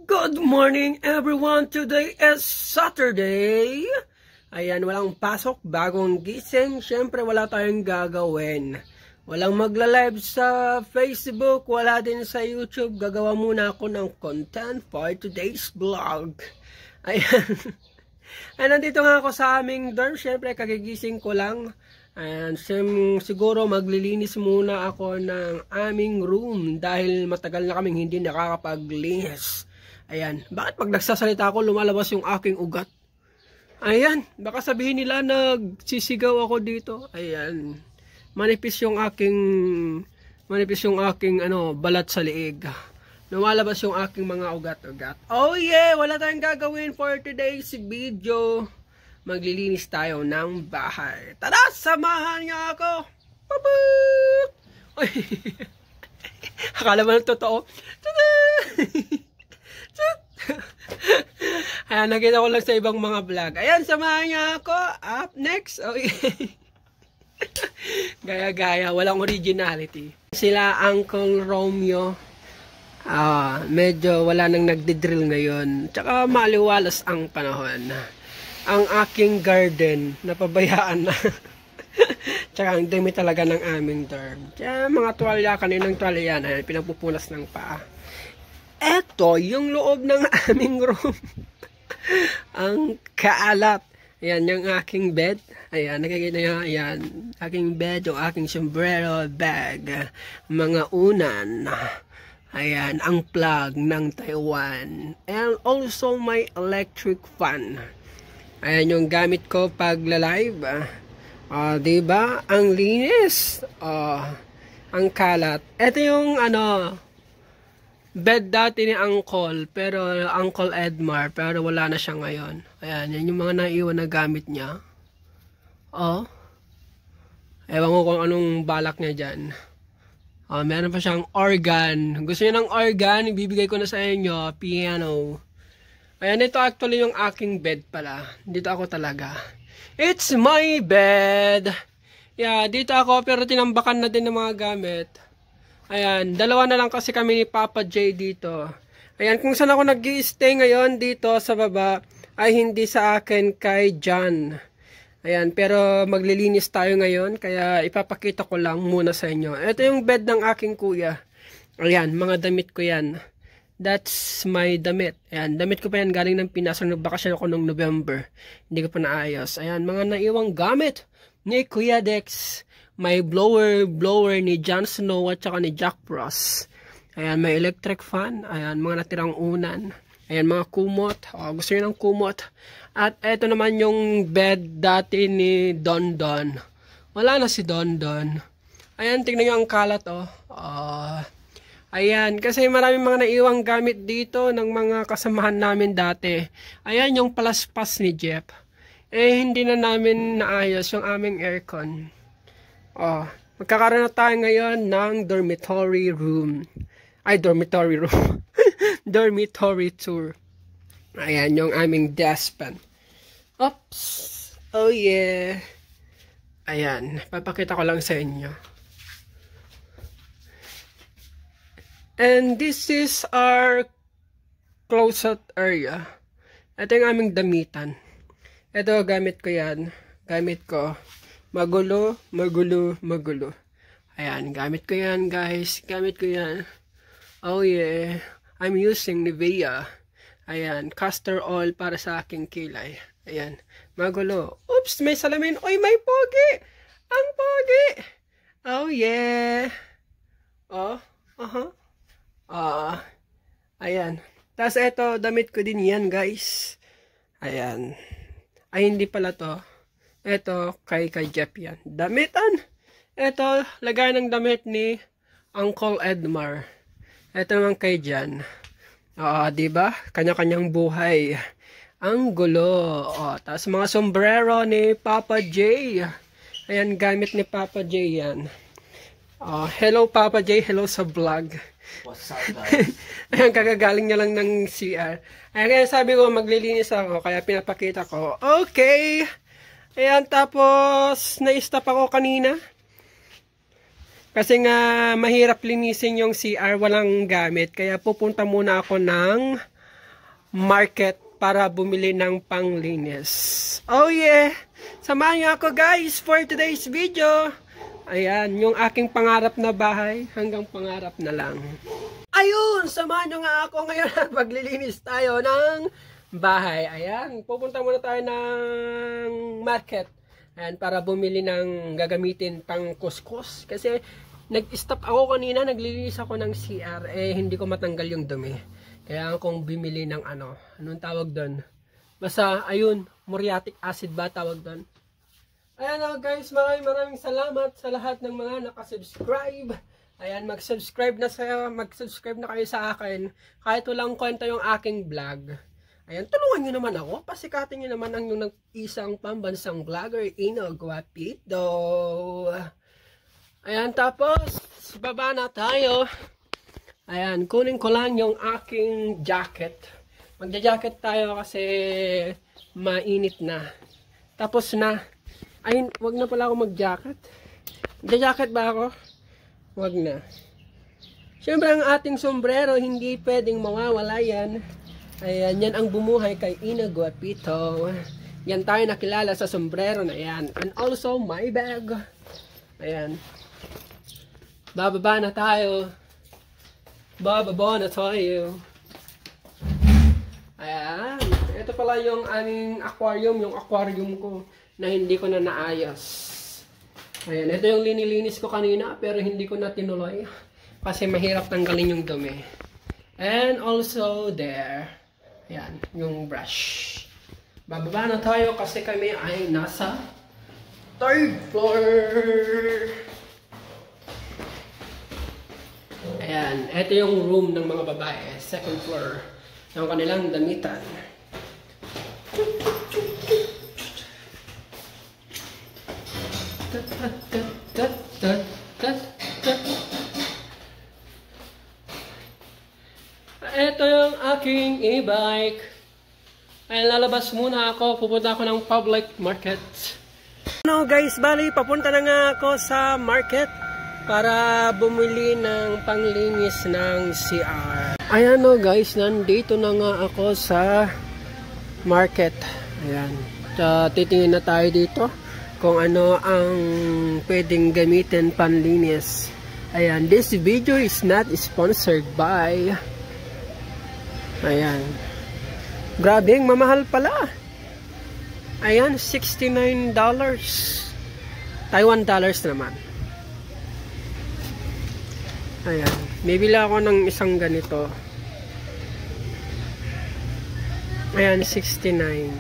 Good morning everyone! Today is Saturday. Ayan, walang pasok, bagong gising. Siyempre wala tayong gagawin. Walang magla-live sa Facebook, wala din sa YouTube. Gagawa muna ako ng content for today's vlog. Ayan. Ay, nandito nga ako sa aming dorm. Siyempre kagigising ko lang. Ayan, siguro maglilinis muna ako ng aming room dahil matagal na kaming hindi nakakapaglinis. Ayan, bakit pag nagsasalita ako lumalabas yung aking ugat? Ayan, baka sabihin nila nagsisigaw ako dito. Ayan, manipis yung aking balat sa liig. Lumalabas yung aking mga ugat-ugat. Oh yeah, wala tayong gagawin for today's video. Maglilinis tayo ng bahay. Tara, samahan niyo ako. Babut! Oy. Akala mo ng totoo. Tada! Ayan, nakita ko lang sa ibang mga vlog. Ayan, samahan niyo ako. Up next. Okay. Gaya-gaya, walang originality. Sila Uncle Romeo. Medyo wala nang nagdidrill ngayon. Tsaka maliwalas ang panahon. Ang aking garden, napabayaan na. Tsaka ang dami talaga ng aming dorm. Tsaka mga tuwalya, kaninang tuwalya yan. Ayan, pinagpupunas ng paa. Eto, yung loob ng aming room. Ang kaalat. Ayan, yung aking bed. Ayan, nakikita nyo, ayan. Aking bed, yung aking sombrero, bag. Mga unan. Ayan, ang plug ng Taiwan. And also my electric fan. Ayan yung gamit ko pag live. Diba? Ang linis. Ang kalat. Ito yung bed dati ni Uncle, pero Uncle Edmar, pero wala na siya ngayon. Ayan, yan yung mga naiwan na gamit niya. Ewan ko kung anong balak niya dyan. Meron pa siyang organ. Gusto niyo ng organ, ibibigay ko na sa inyo, piano. Ayan, ito actually yung aking bed pala. Dito ako talaga. It's my bed! Yeah, dito ako, pero tinambakan na din ng mga gamit. Ayan, dalawa na lang kasi kami ni Papa J dito. Ayan, kung saan ako nag-i-stay ngayon dito sa baba, ay hindi sa akin, kay John. Ayan, pero maglilinis tayo ngayon, kaya ipapakita ko lang muna sa inyo. Ito yung bed ng aking kuya. Ayan, mga damit ko yan. That's my damit. Ayan, damit ko pa yan galing ng Pinas. Nagbakasyon ako noong November. Hindi ko pa naayos. Ayan, mga naiwang gamit ni Kuya Dex. May blower ni Jon Snow at saka ni Jack Frost. Ayan, may electric fan. Ayan, mga natirang unan. Ayan, mga kumot. Gusto nyo ng kumot. At eto naman yung bed dati ni Don Don. Wala na si Don Don. Ayan, tingnan nyo ang kalat, Ayan, kasi maraming mga naiwang gamit dito ng mga kasamahan namin dati. Ayan, yung palaspas ni Jeff. Hindi na namin naayos yung aming aircon. Magkakaroon na tayo ngayon ng dormitory room. Dormitory room. Dormitory tour. Ayan, yung aming dustpan. Oops! Oh yeah! Ayan, papakita ko lang sa inyo. And this is our closet area. Ito yung aming damitan. Ito, gamit ko yan. Gamit ko. Magulo. Ayan, gamit ko yan, guys. Gamit ko yan. Oh yeah. I'm using Nivea. Ayan, castor oil para sa aking kilay. Ayan, magulo. Oops, may salamin. Oy, may pogi. Ang pogi. Oh yeah. Ayan. Tapos ito, damit ko din yan, guys. Ayan. Ay, hindi pala to. Ito, kay Jeff yan. Damitan. Ito, lagay ng damit ni Uncle Edmar. Ito naman kay Jan. Diba? Kanya-kanyang buhay. Ang gulo. Tapos mga sombrero ni Papa J. Ayan, gamit ni Papa J yan. Hello Papa J, hello sa vlog. What's up, guys? Ayan, kagagaling niya lang ng CR. Ayan, kaya sabi ko, maglilinis ako, kaya pinapakita ko. Okay! Ayan, tapos, na-stop ako kanina. Kasi nga mahirap linisin yung CR, walang gamit. Kaya pupunta muna ako ng market para bumili ng panglinis. Oh yeah! Samahan niyo ako guys for today's video. Ayan, yung aking pangarap na bahay hanggang pangarap na lang. Ayun! Samahan niyo nga ako ngayon at maglilinis tayo ng bahay. Ayan, pupunta muna tayo ng market. Ayan, para bumili ng gagamitin pang kuskus. Kasi nag-stop ako kanina, naglilinis ako ng CR. Hindi ko matanggal yung dumi. Kaya akong bimili ng anong tawag doon? Basta, ayun, muriatic acid ba tawag doon? Ayan guys, maraming salamat sa lahat ng mga nakasubscribe. Ayan, mag-subscribe na kayo sa akin. Kahit walang kwenta yung aking vlog. Ayan, tulungan nyo naman ako. Pasikatin nyo naman ang yung isang pambansang vlogger, Ino Guapito. Ayan, tapos, baba na tayo. Ayan, kunin ko lang yung aking jacket. Magja-jacket tayo kasi mainit na. Tapos na. Ayun, wag na pala ako mag-jacket. Magja-jacket ba ako? Wag na. Siyempre, ang ating sombrero, hindi pwedeng mawawala yan. Ayan, yan ang bumuhay kay Ina Guapito. Yan tayo nakilala sa sombrero na yan. And also, my bag. Ayan. Bababa na tayo. Bababa na tayo. Ayan. Ito pala yung aming aquarium. Yung aquarium ko na hindi ko na naayos. Ayan. Ito yung linilinis ko kanina pero hindi ko na tinuloy. Kasi mahirap tanggalin yung dumi. And also there. Ayan. Yung brush. Bababa na tayo kasi kami ay nasa 3rd floor. Ayan, ito yung room ng mga babae, 2nd floor, ng kanilang damitan. Ito yung aking e-bike. Ay, lalabas muna ako, pupunta ako ng public market. Ano guys, bali, papunta na nga ako sa market para bumili ng panglinis ng CR. Ayan o guys, nandito na nga ako sa market. Ayan. Titingin na tayo dito kung ano ang pwedeng gamitin panlinis. Ayan. This video is not sponsored by. Ayan. Grabe, mamahal pala. Ayan, $69. Taiwan dollars naman. Ayan, bibili ako ng isang ganito. Ayan, 69.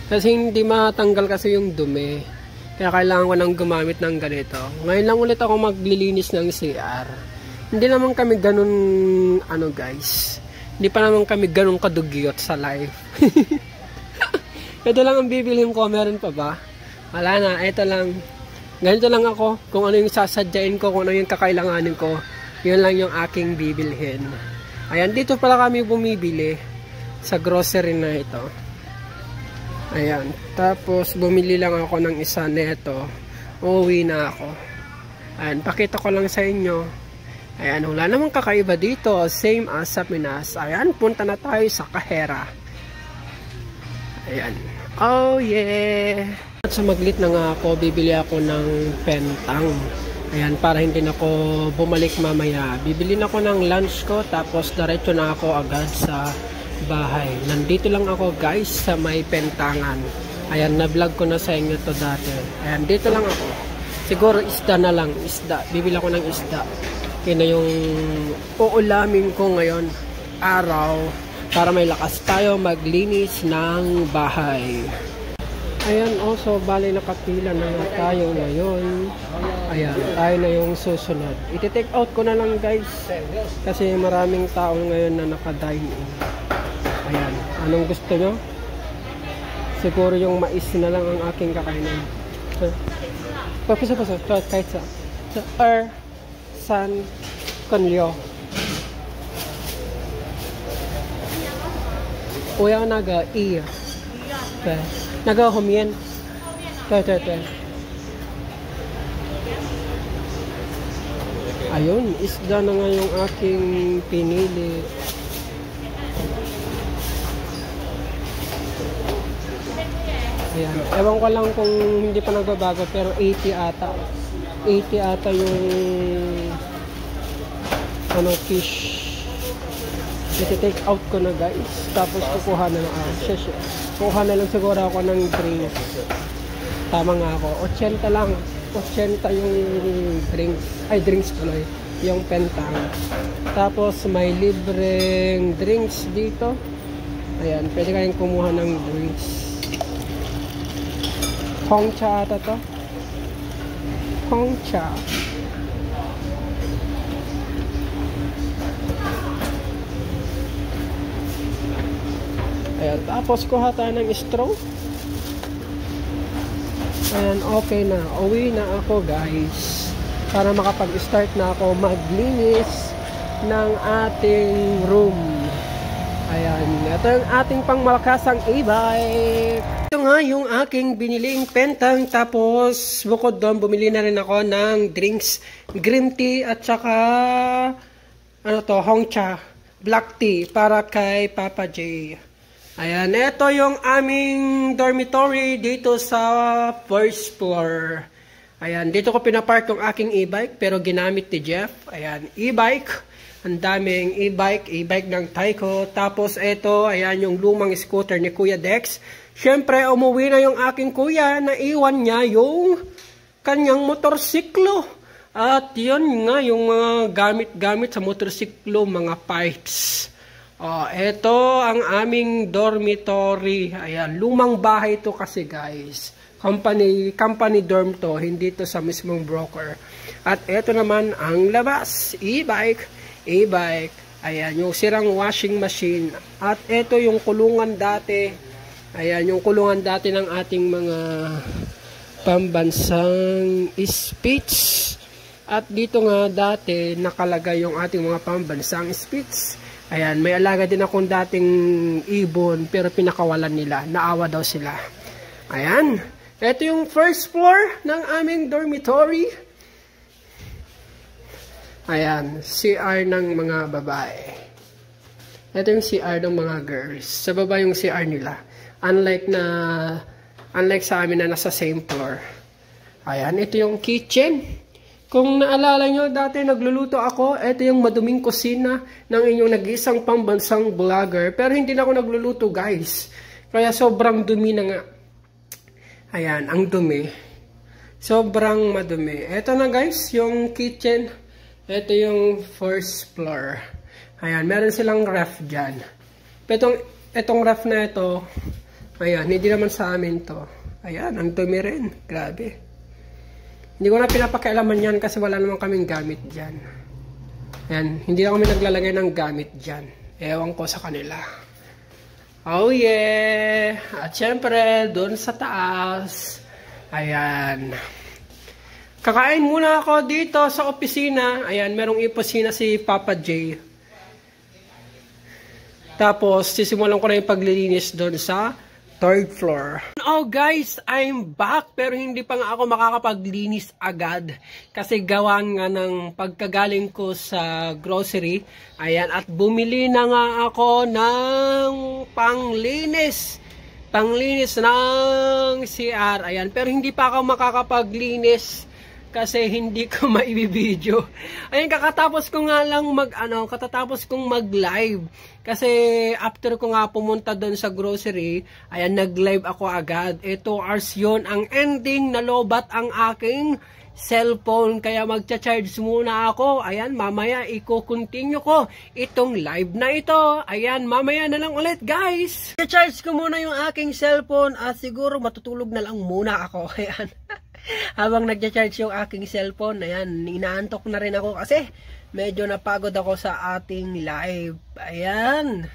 Kasi hindi matanggal kasi yung dumi. Kaya kailangan ko nang gumamit ng ganito. Ngayon lang ulit ako maglilinis ng CR. Hindi naman kami ganun, guys. Hindi pa naman kami ganun kadugyot sa life. Ito lang ang bibilhin ko. Meron pa ba? Wala na, ito lang. Ganito lang ako, kung ano yung sasadyain ko, kung ano yung kakailanganin ko, yun lang yung aking bibilhin. Ayan, dito pala kami bumibili sa grocery na ito. Ayan, tapos bumili lang ako ng isa neto. Uuwi na ako. Ayan, pakita ko lang sa inyo. Ayan, wala namang kakaiba dito, same as sa Pinas. Ayan, punta na tayo sa kahera. Ayan, oh yeah! At sa maglit na nga ako, bibili ako ng pentang. Ayan, para hindi na ako bumalik mamaya. Bibili na ako ng lunch ko, tapos diretso na ako agad sa bahay. Nandito lang ako guys sa may pentangan. Ayan, na-vlog ko na sa inyo to dati. Ayan, dito lang ako. Siguro isda na lang, isda. Bibili ako ng isda. Yun na yung uulamin ko ngayon araw para may lakas tayo maglinis ng bahay. Ayan, also, bali nakapila na tayo ngayon. Ayan, tayo na yung susunod. Iti-take out ko na lang guys. Kasi maraming tao ngayon na naka-dine in. Ayan, anong gusto nyo? Siguro yung mais na lang ang aking kakainin. Papasa-pasa, kahit sa san, kanlyo. Uya naga, iya. Naga humien. Ayun, isda na nga yung aking pinili. Ayan. Ewan ko lang kung hindi pa nagbabago pero 80 ata. 80 ata yung ano, fish. Iti-take out ko na guys. Tapos kukuha na lang kukuha na lang siguro ako ng drinks. Tama nga ako. 80 lang. 80 yung drinks. Ay, drinks pala eh. Yung pentang. Tapos may libreng drinks dito. Ayan, pwede kayong kumuha ng drinks. Hongcha ata to. Hongcha. Ayan, tapos kuha tayo ng straw. Ayan, okay na. Uwi na ako guys. Para makapag-start na ako maglinis ng ating room. Ayan, ito yung ating pangmalakasang e-bike. Ito nga yung aking biniling pentang. Tapos bukod doon, bumili na rin ako ng drinks. Green tea at saka ano to, Hongcha black tea para kay Papa J. Ayan, ito yung aming dormitory dito sa first floor. Ayan, dito ko pinapark yung aking e-bike pero ginamit ni Jeff. Ayan, e-bike. Ang daming e-bike ng Tyco. Tapos ito, ayan yung lumang scooter ni Kuya Dex. Siyempre, umuwi na yung aking kuya. Naiwan niya yung kanyang motorsiklo. At yun nga, yung mga gamit-gamit sa motorsiklo, mga parts. Ito ang aming dormitory. Ayan, lumang bahay to kasi guys. Company dorm to, hindi to sa mismong broker. At ito naman ang labas, e-bike. Ayan, yung sirang washing machine. At ito yung kulungan dati. Ayan, yung kulungan dati ng ating mga pambansang speech. At dito nga dati nakalagay yung ating mga pambansang speech. Ayan, may alaga din akong dating ibon pero pinakawalan nila. Naawa daw sila. Ayan. Ito yung first floor ng aming dormitory. Ayan, CR ng mga babae. Ito yung CR ng mga girls. Sa baba yung CR nila. Unlike sa amin na nasa same floor. Ayan, ito yung kitchen. Kung naalala nyo, dati nagluluto ako. Ito yung maduming kusina ng inyong nag-iisang pambansang vlogger. Pero hindi na ako nagluluto guys. Kaya sobrang dumi na nga. Ayan, ang dumi. Sobrang madumi. Ito na guys, yung kitchen. Ito yung first floor. Ayan, meron silang ref dyan. Itong ref na ito, ayan, hindi naman sa amin to. Ayan, ang dumi rin. Grabe. Hindi ko na pinapakialaman yan kasi wala naman kaming gamit dyan. Ayan, hindi na kami naglalagay ng gamit dyan. Ewan ko sa kanila. Oh yeah! At syempre, doon sa taas. Ayan. Kakain muna ako dito sa opisina. Ayan, merong opisina si Papa J. Tapos, sisimulan ko na yung paglilinis doon sa third floor. Oh guys, I'm back. Pero hindi pa nga ako makakapaglinis agad. Kasi gawa nga ng pagkagaling ko sa grocery. Ayan, at bumili na nga ako ng panglinis. Panglinis ng CR. Ayan, pero hindi pa ako makakapaglinis. Kasi hindi ko maibibideo. Ayan, kakatapos ko nga lang katatapos kong mag-live. Kasi after ko nga pumunta doon sa grocery, ayan, nag-live ako agad. 2 hours yun ang ending, nalobat ang aking cellphone. Kaya magcha-charge muna ako. Ayan, mamaya i-continue ko itong live na ito. Ayan, mamaya na lang ulit guys. I-charge ko muna yung aking cellphone at siguro matutulog na lang muna ako. Ayan. Habang nagcha-charge yung aking cellphone, ayan, inaantok na rin ako kasi medyo napagod ako sa ating live. Ayan.